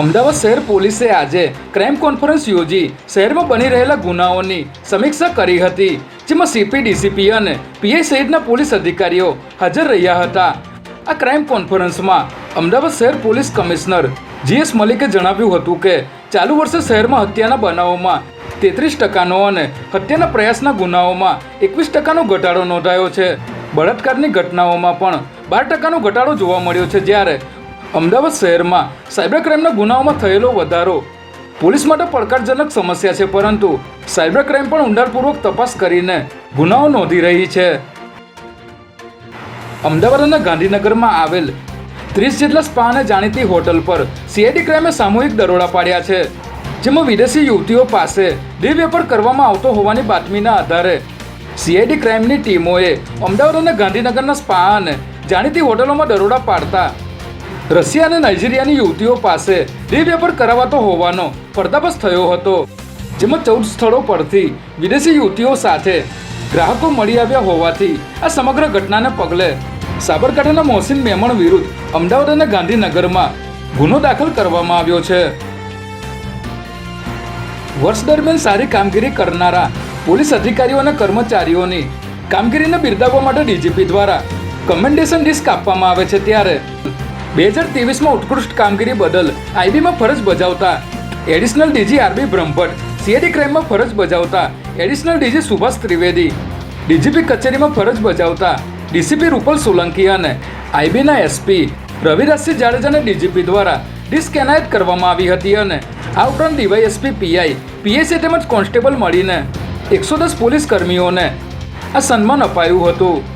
અમદાવાદ શહેર પોલીસે આજે ક્રાઇમ કોન્ફરન્સ યોજી શહેરમાં બની રહેલા ગુનાઓની સમીક્ષા કરી હતી, જેમાં સીપી, ડીસીપી અને પીઆઈ સહિતના પોલીસ અધિકારીઓ હાજર રહ્યા હતા. આ ક્રાઇમ કોન્ફરન્સમાં અમદાવાદ શહેર પોલીસ કમિશનર જીએસ મલિકે જણાવ્યું હતું કે ચાલુ વર્ષે શહેરમાં હત્યાના બનાવોમાં 33% અને હત્યાના પ્રયાસના ગુનાઓમાં 21% ઘટાડો નોંધાયો છે. બળાત્કારની ઘટનાઓમાં પણ 12% ઘટાડો જોવા મળ્યો છે. જ્યારે અમદાવાદ શહેરમાં સાયબર ક્રાઇમના ગુનાઓમાં થયેલો વધારો પોલીસ માટે પડકારજનક સમસ્યા છે, પરંતુ સાયબર ક્રાઇમ પણ ઊંડાણપૂર્વક તપાસ કરીને ગુનાઓ નોંધી રહી છે. અમદાવાદ અને ગાંધીનગરમાં આવેલ 30 જેટલા સ્પા અને જાણીતી હોટલ પર સીઆઈડી ક્રાઇમે સામૂહિક દરોડા પાડ્યા છે, જેમાં વિદેશી યુવતીઓ પાસે દેહ વેપાર કરવામાં આવતો હોવાની બાતમીના આધારે સીઆઈડી ક્રાઇમની ટીમોએ અમદાવાદ અને ગાંધીનગરના સ્પા અને જાણીતી હોટલોમાં દરોડા પાડતા રશિયા અને નાઇજીરિયાની યુવતીઓ પાસે દેહ વેપાર કરાવાતો હોવાનો પર્દાફાશ થયો હતો, જેમાં 14 સ્થળો પરથી વિદેશી યુવતીઓ સાથે ગ્રાહકો મળી આવ્યા હોવાથી આ સમગ્ર ઘટનાને પગલે સાબરકાંઠાના મોહસિન મેમણ વિરુદ્ધ અમદાવાદ અને ગાંધીનગરમાં ગુનો દાખલ કરવામાં આવ્યો છે. વર્ષ દરમિયાન સારી કામગીરી કરનારા પોલીસ અધિકારીઓ અને કર્મચારીઓની કામગીરીને બિરદાવવા માટે ડીજીપી દ્વારા કમેન્ડેશન ડિસ્ક આપવામાં આવે છે. ત્યારે 2023માં ઉત્કૃષ્ટ કામગીરી બદલ આઈબીમાં ફરજ બજાવતા additional DG RB Brahmbhatt, CID ક્રાઇમમાં ફરજ બજાવતા additional DG Subhash Trivedi, DGP કચેરીમાં ફરજ બજાવતા ડીસીપી રૂપલ સોલંકી અને આઈબીના એસપી રવિરાજસિંહ જાડેજાને ડીજીપી દ્વારા ડિસ્ક એનાયત કરવામાં આવી હતી. અને આ ઉપરાંત ડીવાયએસપી, પીઆઈ, પીએસએ તેમજ કોન્સ્ટેબલ મળીને 110 પોલીસ કર્મીઓને આ સન્માન અપાયું હતું.